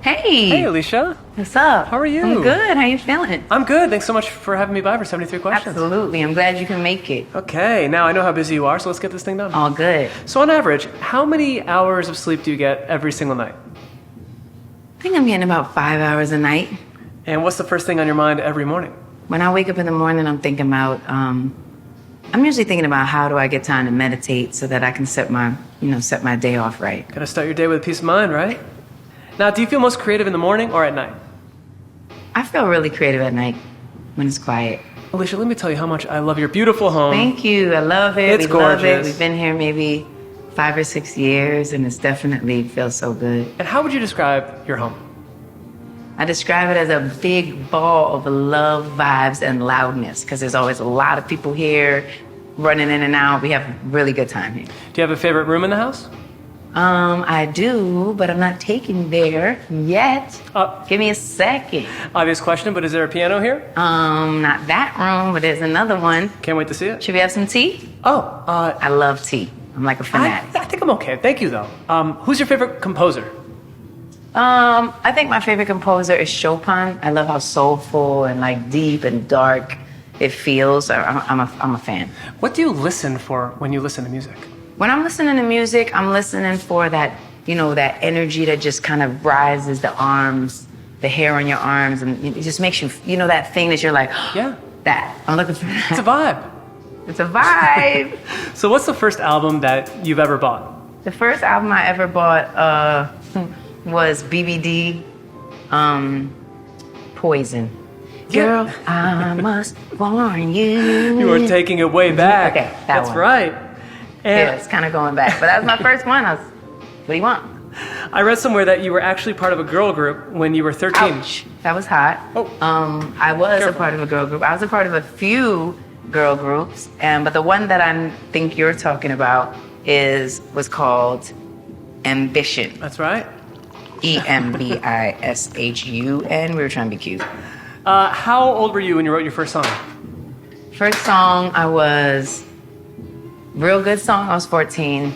Hey. Hey, Alicia. What's up? How are you? I'm good. How you feeling? I'm good. Thanks so much for having me by for 73 questions. Absolutely. I'm glad you can make it. Okay, now I know how busy you are, so let's get this thing done. All good. So on average, how many hours of sleep do you get every single night? I think I'm getting about 5 hours a night. And what's the first thing on your mind every morning? When I wake up in the morning, I'm thinking about, I'm usually thinking about how do I get time to meditate so that I can set my day off right. Gotta start your day with peace of mind, right? Now, do you feel most creative in the morning or at night? I feel really creative at night when it's quiet. Alicia, let me tell you how much I love your beautiful home. Thank you. I love it. It's gorgeous. Love it. We've been here maybe 5 or 6 years, and it's definitely feels so good. And how would you describe your home? I describe it as a big ball of love, vibes, and loudness, because there's always a lot of people here running in and out. We have a really good time here. Do you have a favorite room in the house? I do, but I'm not taking there yet. Give me a second. Obvious question, but is there a piano here? Not that room, but there's another one. Can't wait to see it. Should we have some tea? I love tea. I'm like a fanatic. I think I'm okay. Thank you, though. Who's your favorite composer? I think my favorite composer is Chopin. I love how soulful and like deep and dark it feels. I'm a fan. What do you listen for when you listen to music? When I'm listening to music, I'm listening for that, that energy that just kind of rises the arms, the hair on your arms, and it just makes you, that thing that you're like, yeah, that. I'm looking for that. It's a vibe. It's a vibe. So what's the first album that you've ever bought? The first album I ever bought was BBD, Poison. Girl, I must warn you. You were taking it way back. Okay, That's one. right. And yeah, it's kind of going back, but that was my first one. What do you want? I read somewhere that you were actually part of a girl group when you were 13. Ouch, that was hot. Oh. I was a part of a girl group. I was a part of a few girl groups, but the one that I think you're talking about was called Ambition. That's right. EMBISHUN. We were trying to be cute. How old were you when you wrote your first song? First song, real good song, I was 14.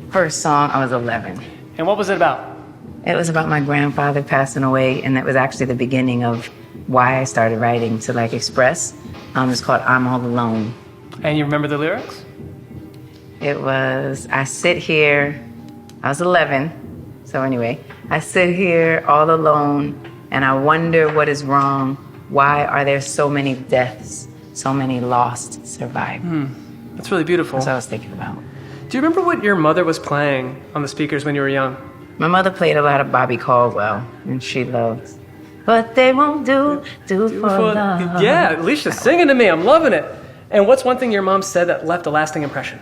First song, I was 11. And what was it about? It was about my grandfather passing away, and that was actually the beginning of why I started writing to express. It's called I'm All Alone. And you remember the lyrics? It was, I sit here, I was 11, so anyway, I sit here all alone, and I wonder what is wrong. Why are there so many deaths, so many lost survivors? That's really beautiful. That's what I was thinking about. Do you remember what your mother was playing on the speakers when you were young? My mother played a lot of Bobby Caldwell, and she loves what they won't do for love. Yeah, Alicia's singing to me. I'm loving it. And what's one thing your mom said that left a lasting impression?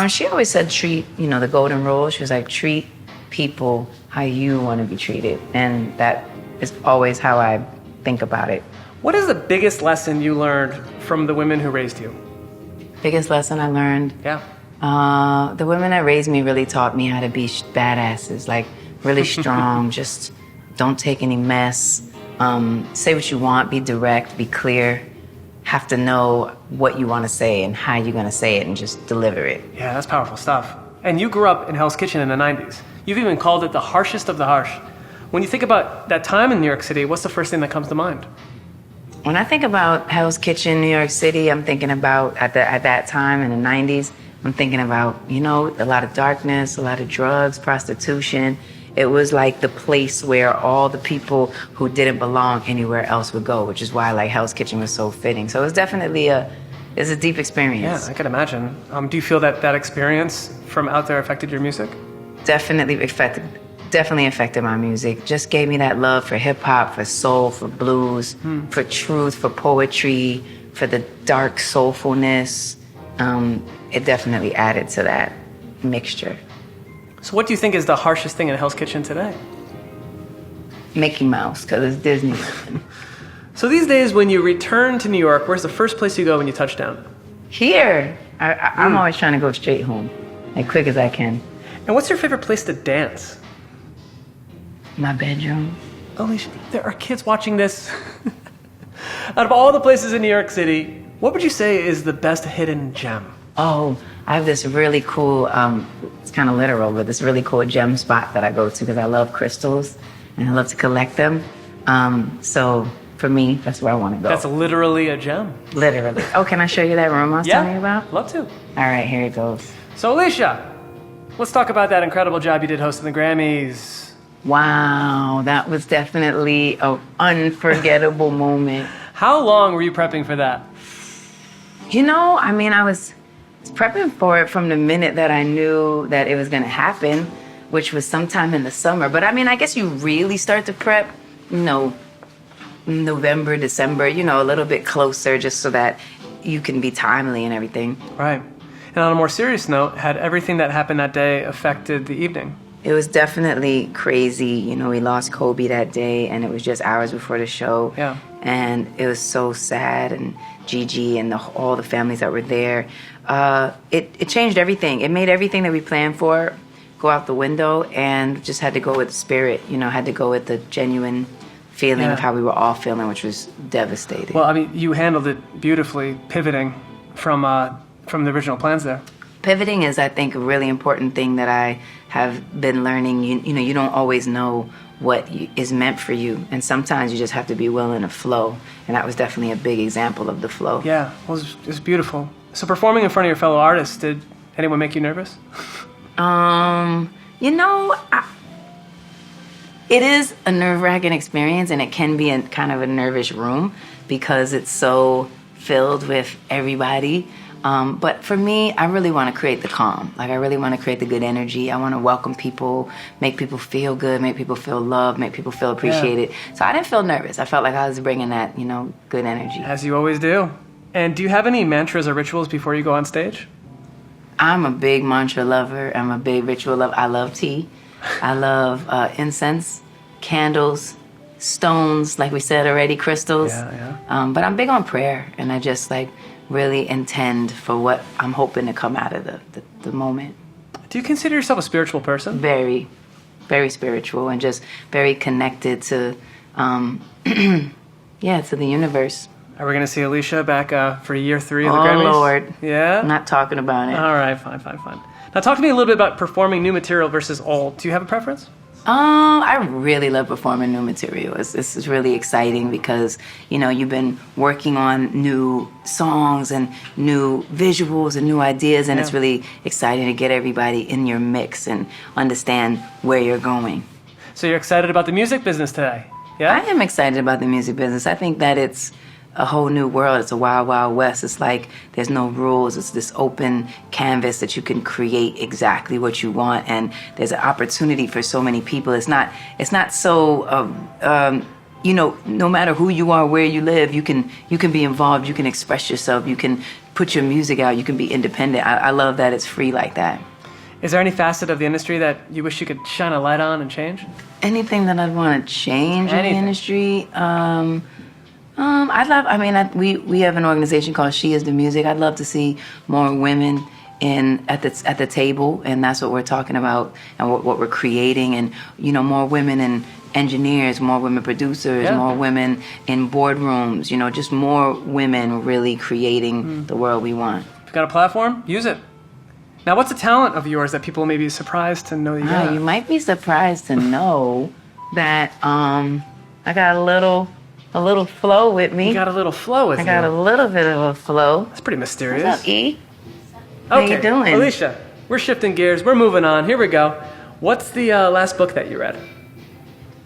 She always said treat, the golden rule. She was like, treat people how you want to be treated. And that is always how I think about it. What is the biggest lesson you learned from the women who raised you? Biggest lesson I learned? Yeah. The women that raised me really taught me how to be badasses, really strong, just don't take any mess, say what you want, be direct, be clear, have to know what you want to say and how you're going to say it and just deliver it. Yeah, that's powerful stuff. And you grew up in Hell's Kitchen in the 90s. You've even called it the harshest of the harsh. When you think about that time in New York City, what's the first thing that comes to mind? When I think about Hell's Kitchen, New York City, I'm thinking about, at that time in the 90s, I'm thinking about, a lot of darkness, a lot of drugs, prostitution. It was like the place where all the people who didn't belong anywhere else would go, which is why Hell's Kitchen was so fitting. So it was definitely it's a deep experience. Yeah, I can imagine. Do you feel that experience from out there affected your music? Definitely affected my music. Just gave me that love for hip hop, for soul, for blues, for truth, for poetry, for the dark soulfulness. It definitely added to that mixture. So what do you think is the harshest thing in Hell's Kitchen today? Mickey Mouse, because it's Disney. So these days when you return to New York, where's the first place you go when you touch down? Here. I'm always trying to go straight home, quick as I can. And what's your favorite place to dance? My bedroom. Alicia, there are kids watching this. Out of all the places in New York City, what would you say is the best hidden gem? Oh, I have this really cool, it's kind of literal, but this really cool gem spot that I go to because I love crystals. and I love to collect them. So for me, that's where I want to go. That's literally a gem. Literally. Oh, can I show you that room I was telling you about? Love to. All right, here it goes. So Alicia, let's talk about that incredible job you did hosting the Grammys. Wow, that was definitely an unforgettable moment. How long were you prepping for that? You know, I mean, I was prepping for it from the minute that I knew that it was going to happen, which was sometime in the summer. But I mean, I guess you really start to prep, you know, November, December, you know, a little bit closer just so that you can be timely and everything. Right. And on a more serious note, had everything that happened that day affected the evening? It was definitely crazy. You know, we lost Kobe that day, and it was just hours before the show. Yeah. And it was so sad, and Gigi and all the families that were there. It changed everything. It made everything that we planned for go out the window, and just had to go with the spirit, you know, had to go with the genuine feeling of how we were all feeling, which was devastating. Well, I mean, you handled it beautifully, pivoting from the original plans there. Pivoting is, I think, a really important thing that I have been learning. You know, you don't always know what is meant for you, and sometimes you just have to be willing to flow, and that was definitely a big example of the flow. Yeah, well, it was beautiful. So performing in front of your fellow artists, did anyone make you nervous? You know, it is a nerve-wracking experience, and it can be a kind of a nervous room because it's so filled with everybody. But for me, I really want to create the calm. Like, I really want to create the good energy. I want to welcome people, make people feel good, make people feel loved, make people feel appreciated. Yeah. So I didn't feel nervous. I felt like I was bringing that, you know, good energy. As you always do. And do you have any mantras or rituals before you go on stage? I'm a big mantra lover. I'm a big ritual lover. I love tea. I love incense, candles, stones, like we said already, crystals. Yeah. But I'm big on prayer, and I just like really intend for what I'm hoping to come out of the moment. Do you consider yourself a spiritual person? Very, very spiritual, and just very connected to, to the universe. Are we going to see Alicia back for year 3 of the Grammys? Oh, Lord. Yeah? I'm not talking about it. All right, fine. Now talk to me a little bit about performing new material versus old. Do you have a preference? I really love performing new material. This is really exciting because, you know, you've been working on new songs and new visuals and new ideas, and it's really exciting to get everybody in your mix and understand where you're going. So you're excited about the music business today? Yeah? I am excited about the music business. I think that it's a whole new world. It's a wild, wild west. It's like there's no rules. It's this open canvas that you can create exactly what you want, and there's an opportunity for so many people. It's not so you know, no matter who you are, where you live, you can be involved. You can express yourself. You can put your music out. You can be independent. I love that it's free like that. Is there any facet of the industry that you wish you could shine a light on and change? Anything that I'd want to change in the industry? We have an organization called She Is the Music. I'd love to see more women at the table, and that's what we're talking about and what we're creating, and, you know, more women in engineers, more women producers, more women in boardrooms, you know, just more women really creating the world we want. If you've got a platform, use it. Now, what's a talent of yours that people may be surprised to know you got? You might be surprised to know that I got a little flow with me. You got a little flow with you. I got a little bit of a flow. That's pretty mysterious. What's up, E? Okay. How you doing? Alicia, we're shifting gears. We're moving on. Here we go. What's the last book that you read?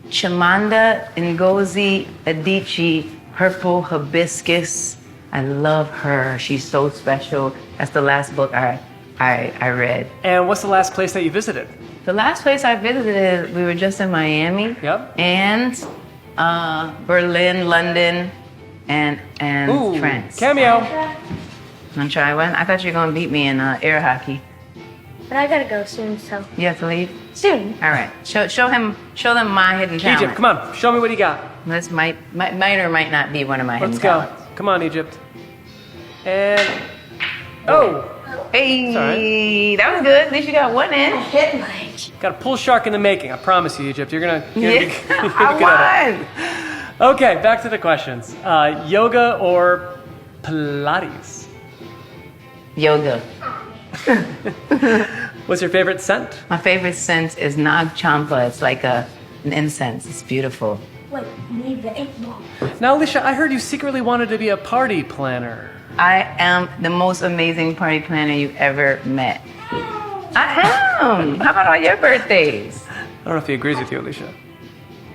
Chimamanda Ngozi Adichie, Purple Hibiscus. I love her. She's so special. That's the last book I read. And what's the last place that you visited? The last place I visited, we were just in Miami. Yep. And Berlin, London, and France. Cameo. Wanna try one? I thought you were gonna beat me in air hockey. But I gotta go soon, so. You have to leave? Soon. All right. Show them my hidden talent. Egypt, come on. Show me what you got. This might or might not be one of my hidden Let's go. talents. Come on, Egypt. And oh. Hey, Sorry. that was good. At least you got one in. Hit Mike. Got a pull shark in the making. I promise you, Egypt. You're gonna be good I at won. it. Okay, back to the questions. Yoga or Pilates? Yoga. What's your favorite scent? My favorite scent is Nag Champa. It's like a and incense. It's beautiful. Wait, leave the 8 ball. Now, Alicia, I heard you secretly wanted to be a party planner. I am the most amazing party planner you've ever met. I am. How about on your birthdays? I don't know if he agrees with you, Alicia.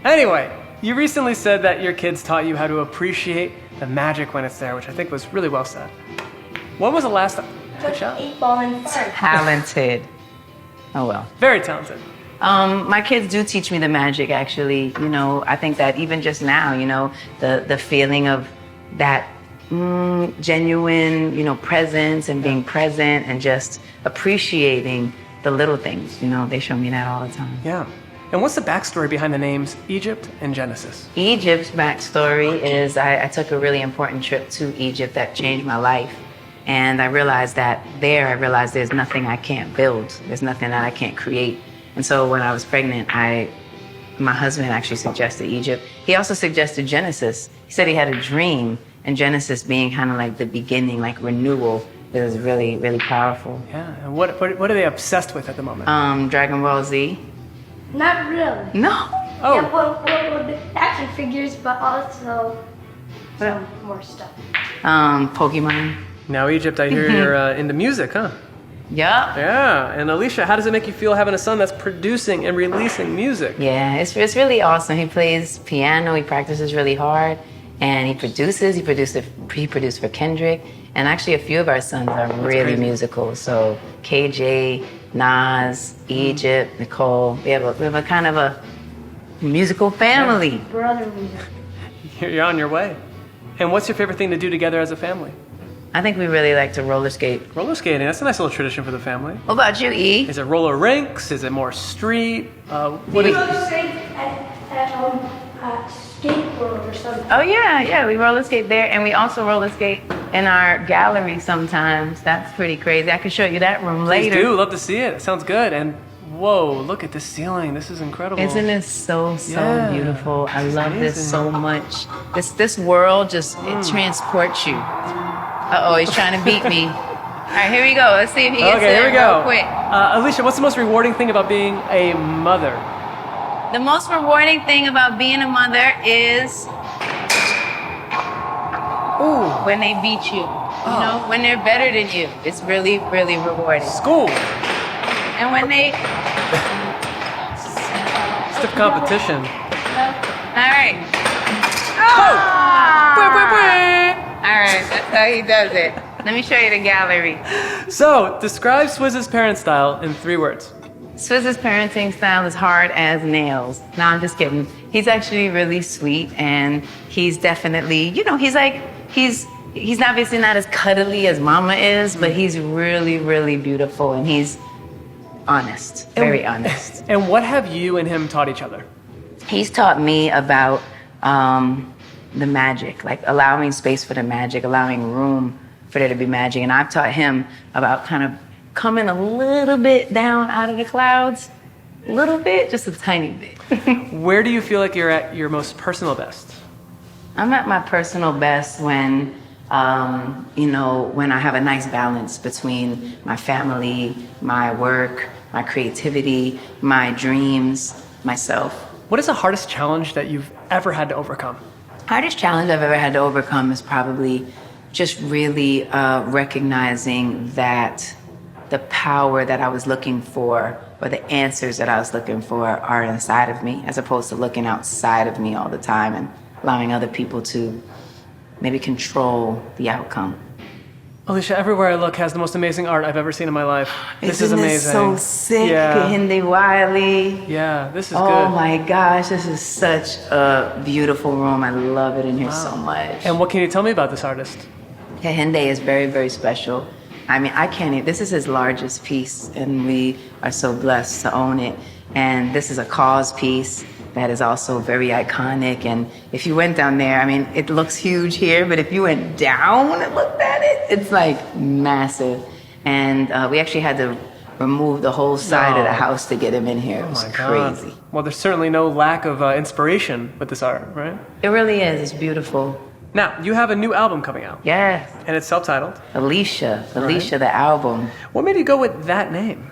Anyway, you recently said that your kids taught you how to appreciate the magic when it's there, which I think was really well said. When was the last time? Good Put job. 8 ball in first. Talented. Oh, well. Very talented. My kids do teach me the magic, actually. You know, I think that even just now, you know, the feeling of that genuine, you know, presence and being present and just appreciating the little things, you know, they show me that all the time. Yeah. And what's the backstory behind the names Egypt and Genesis? Egypt's backstory is I took a really important trip to Egypt that changed my life. And I realized there's nothing I can't build. There's nothing that I can't create. And so when I was pregnant, my husband actually suggested Egypt. He also suggested Genesis. He said he had a dream, and Genesis being kind of like the beginning, like renewal, is really, really powerful. Yeah. And what are they obsessed with at the moment? Dragon Ball Z. Not really. No. Oh. Yeah, well, the action figures, but also some more stuff. Pokemon. Now, Egypt, I hear you're into music, huh? Yup. Yeah. And Alicia, how does it make you feel having a son that's producing and releasing music? Yeah, it's really awesome. He plays piano, he practices really hard, and he produced for Kendrick, and actually a few of our sons are really crazy. musical. So KJ, Nas, Egypt, Nicole, we have a kind of a musical family. Brother music. You're on your way. And what's your favorite thing to do together as a family? I think we really like to roller skate. Roller skating, that's a nice little tradition for the family. What about you, E? Is it roller rinks? Is it more street? We go straight at skateboard or something. Oh yeah, we roller skate there, and we also roller skate in our gallery sometimes. That's pretty crazy. I can show you that room Please later. do, love to see it. It sounds good. And whoa, look at this ceiling. This is incredible. Isn't it so Yeah. beautiful? I It's love this amazing. so much. This world just it transports you. Uh-oh, he's trying to beat me. All right, here we go. Let's see if he gets Okay, here it we go. real quick. Alicia, what's the most rewarding thing about being a mother? The most rewarding thing about being a mother is when they beat you. You know, when they're better than you. It's really, really rewarding. School. And when they... Stiff competition. All right. All right, that's how he does it. Let me show you the gallery. So, describe Swizz's parent style in 3 words. Swizz's parenting style is hard as nails. No, I'm just kidding. He's actually really sweet, and he's definitely, you know, he's obviously not as cuddly as Mama is, but he's really, really beautiful, and he's honest, very honest. And what have you and him taught each other? He's taught me about the magic, like allowing space for the magic, allowing room for there to be magic. And I've taught him about kind of coming a little bit down out of the clouds, a little bit, just a tiny bit. Where do you feel like you're at your most personal best? I'm at my personal best when, when I have a nice balance between my family, my work, my creativity, my dreams, myself. What is the hardest challenge that you've ever had to overcome? Hardest challenge I've ever had to overcome is probably just really recognizing that the power that I was looking for or the answers that I was looking for are inside of me, as opposed to looking outside of me all the time and allowing other people to maybe control the outcome. Alicia, everywhere I look has the most amazing art I've ever seen in my life. This is amazing. Isn't this so sick? Yeah. Kahinde Wiley. Yeah, this is good. Oh my gosh, this is such a beautiful room. I love it in here so much. And what can you tell me about this artist? Kahinde is very, very special. I mean, this is his largest piece, and we are so blessed to own it. And this is a KAWS piece that is also very iconic. And if you went down there, I mean, it looks huge here, but if you went down and looked at it, it's like massive. And we actually had to remove the whole side of the house to get him in here. It was crazy. Well, there's certainly no lack of inspiration with this art, right? It really is. It's beautiful. Now, you have a new album coming out. Yes. And it's self-titled. Alicia, the album. What made you go with that name?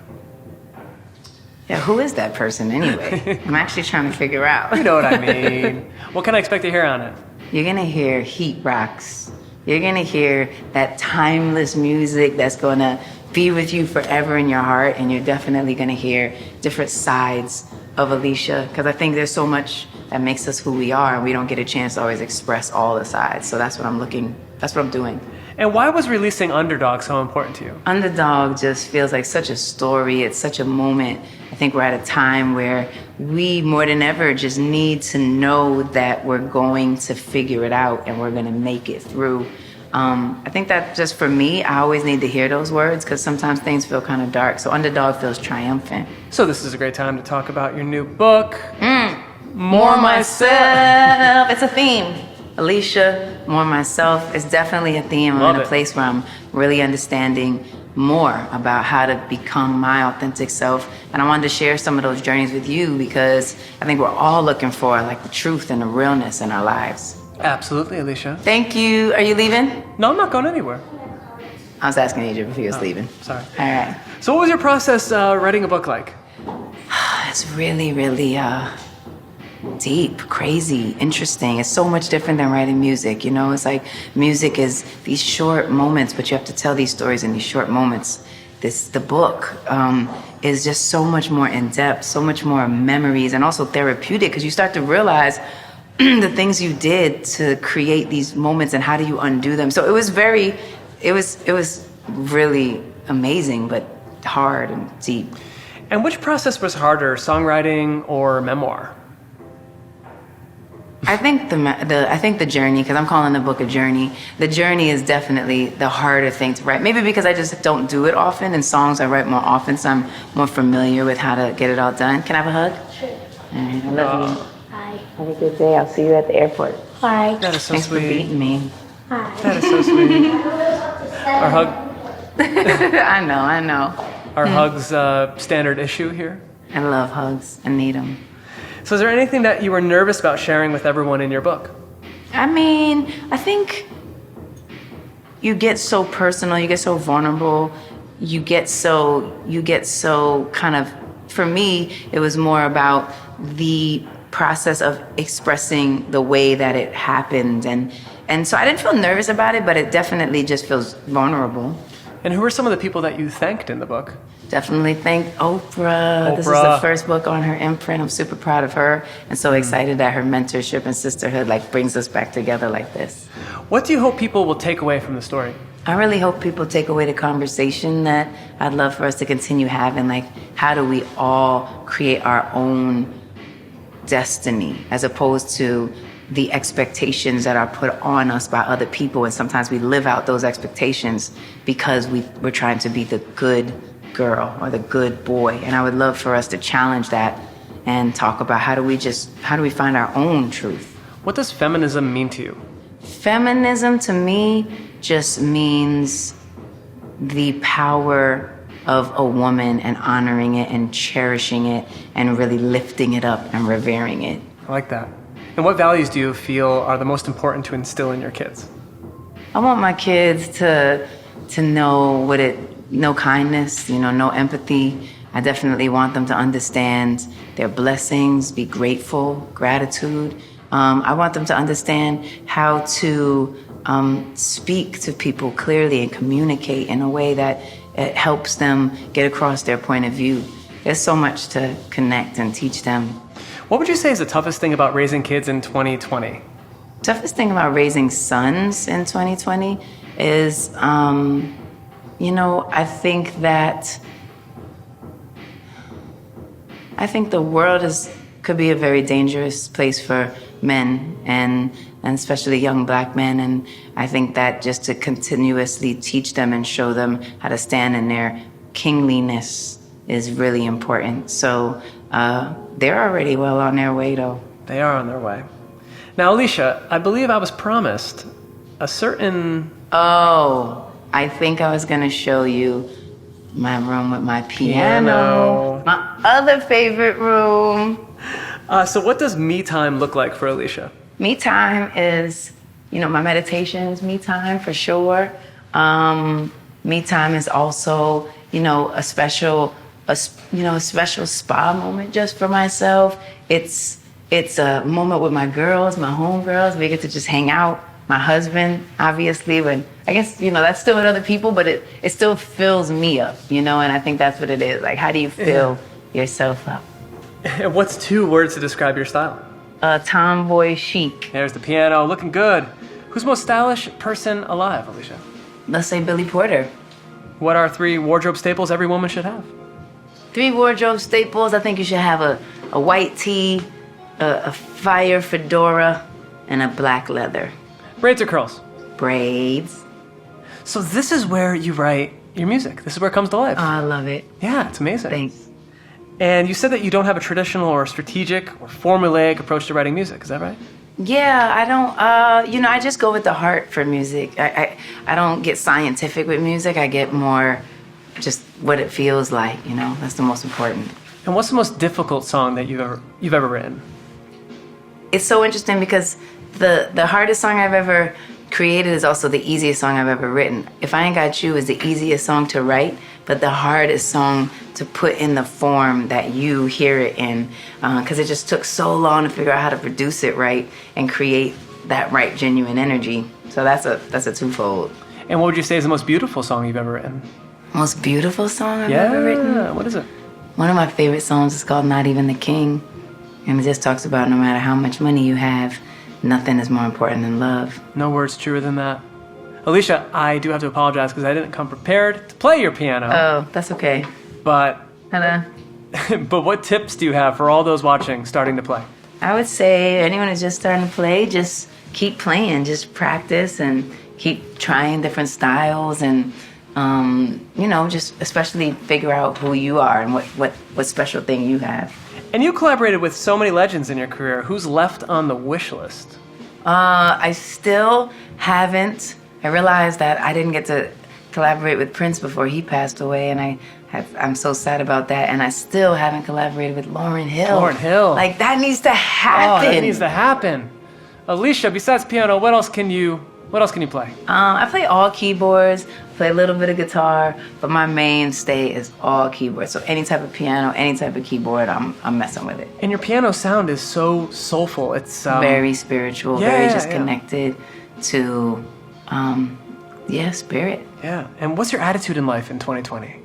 Yeah, who is that person anyway? I'm actually trying to figure out. You know what I mean. What can I expect to hear on it? You're gonna hear heat rocks. You're gonna hear that timeless music that's gonna be with you forever in your heart, and you're definitely gonna hear different sides of Alicia, because I think there's so much that makes us who we are, and we don't get a chance to always express all the sides. So that's what I'm doing. And why was releasing Underdog so important to you? Underdog just feels like such a story. It's such a moment. I think we're at a time where we, more than ever, just need to know that we're going to figure it out and we're going to make it through. I think that just for me, I always need to hear those words because sometimes things feel kind of dark. So Underdog feels triumphant. So this is a great time to talk about your new book. More myself. It's a theme. Alicia, more myself. It's definitely a theme. I'm in a place where I'm really understanding more about how to become my authentic self. And I wanted to share some of those journeys with you because I think we're all looking for like the truth and the realness in our lives. Absolutely, Alicia. Thank you. Are you leaving? No, I'm not going anywhere. I was asking Egypt if he was leaving. Sorry. All right. So what was your process writing a book like? It's really, really deep, crazy, interesting. It's so much different than writing music. You know, it's like music is these short moments, but you have to tell these stories in these short moments. The book is just so much more in depth, so much more memories, and also therapeutic because you start to realize the things you did to create these moments and how do you undo them. So it was really amazing, but hard and deep. And which process was harder, songwriting or memoir? I think the journey, because I'm calling the book a journey. The journey is definitely the harder thing to write. Maybe because I just don't do it often, and songs I write more often, so I'm more familiar with how to get it all done. Can I have a hug? Sure. All right, I love you. Bye. Have a good day. I'll see you at the airport. Bye. That is so Thanks sweet. for beating me. Bye. That is so sweet. Our hug. I know. Our hugs standard issue here. I love hugs. I need them. So is there anything that you were nervous about sharing with everyone in your book? I mean, I think you get so personal, you get so vulnerable, you get so kind of, for me, it was more about the process of expressing the way that it happened. And so I didn't feel nervous about it, but it definitely just feels vulnerable. And who are some of the people that you thanked in the book? Definitely thank Oprah. This is the first book on her imprint. I'm super proud of her and so excited that her mentorship and sisterhood like brings us back together like this. What do you hope people will take away from the story? I really hope people take away the conversation that I'd love for us to continue having. Like, how do we all create our own destiny as opposed to the expectations that are put on us by other people, and sometimes we live out those expectations because we're trying to be the good girl or the good boy. And I would love for us to challenge that and talk about how do we find our own truth. What does feminism mean to you? Feminism to me just means the power of a woman and honoring it and cherishing it and really lifting it up and revering it. I like that. And what values do you feel are the most important to instill in your kids? I want my kids to know kindness, know empathy. I definitely want them to understand their blessings, be grateful, gratitude. I want them to understand how to speak to people clearly and communicate in a way that it helps them get across their point of view. There's so much to connect and teach them. What would you say is the toughest thing about raising kids in 2020? Toughest thing about raising sons in 2020 is, I think the world could be a very dangerous place for men and especially young black men. And I think that just to continuously teach them and show them how to stand in their kingliness is really important. So they're already well on their way, though. They are on their way. Now, Alicia, I believe I was promised a certain... Oh, I think I was going to show you my room with my piano. My other favorite room. So what does me time look like for Alicia? Me time is, my meditation is me time for sure. Me time is also, a special a special spa moment just for myself. It's a moment with my girls, my homegirls. We get to just hang out. My husband, obviously, but I guess, that's still with other people, but it still fills me up, and I think that's what it is. Like, how do you fill yourself up? And what's 2 words to describe your style? Tomboy chic. There's the piano, looking good. Who's the most stylish person alive, Alicia? Let's say Billy Porter. What are 3 wardrobe staples every woman should have? 3 wardrobe staples. I think you should have a white tee, a fire fedora, and a black leather. Braids or curls? Braids. So this is where you write your music. This is where it comes to life. Oh, I love it. Yeah, it's amazing. Thanks. And you said that you don't have a traditional or strategic or formulaic approach to writing music. Is that right? Yeah, I don't, I just go with the heart for music. I don't get scientific with music. I get more just what it feels like, That's the most important. And what's the most difficult song that you've ever written? It's so interesting because the hardest song I've ever created is also the easiest song I've ever written. If I Ain't Got You is the easiest song to write, but the hardest song to put in the form that you hear it in, because it just took so long to figure out how to produce it right and create that right genuine energy. So that's a twofold. And what would you say is the most beautiful song you've ever written? Most beautiful song I've ever written? Yeah, what is it? One of my favorite songs is called Not Even the King, and it just talks about no matter how much money you have, nothing is more important than love. No words truer than that. Alicia, I do have to apologize because I didn't come prepared to play your piano. Oh, that's okay. But Hello. but what tips do you have for all those watching starting to play? I would say anyone who's just starting to play, just keep playing, just practice and keep trying different styles and, just especially figure out who you are and what special thing you have. And you collaborated with so many legends in your career. Who's left on the wish list? I still haven't. I realized that I didn't get to collaborate with Prince before he passed away, and I'm so sad about that. And I still haven't collaborated with Lauryn Hill. Lauryn Hill. Like, that needs to happen. Oh, that needs to happen. Alicia, besides piano, what else can you play? I play all keyboards, play a little bit of guitar, but my mainstay is all keyboards. So any type of piano, any type of keyboard, I'm messing with it. And your piano sound is so soulful. It's very spiritual, very just connected to, spirit. Yeah. And what's your attitude in life in 2020?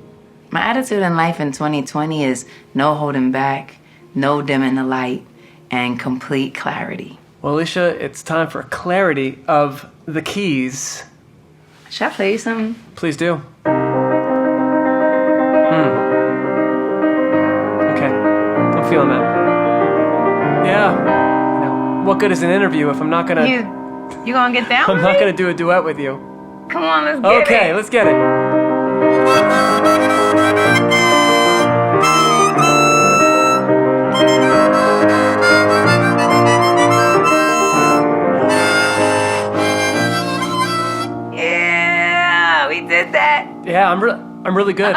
My attitude in life in 2020 is no holding back, no dimming the light, and complete clarity. Well, Alicia, it's time for clarity of the Keys. Should I play you something? Please do. Okay. I'm feeling that. Yeah. What good is an interview if I'm not gonna... You gonna get down I'm with not me? gonna do a duet with you. Come on, let's get it. Okay, let's get it. Yeah, we did that. Yeah, I'm really good.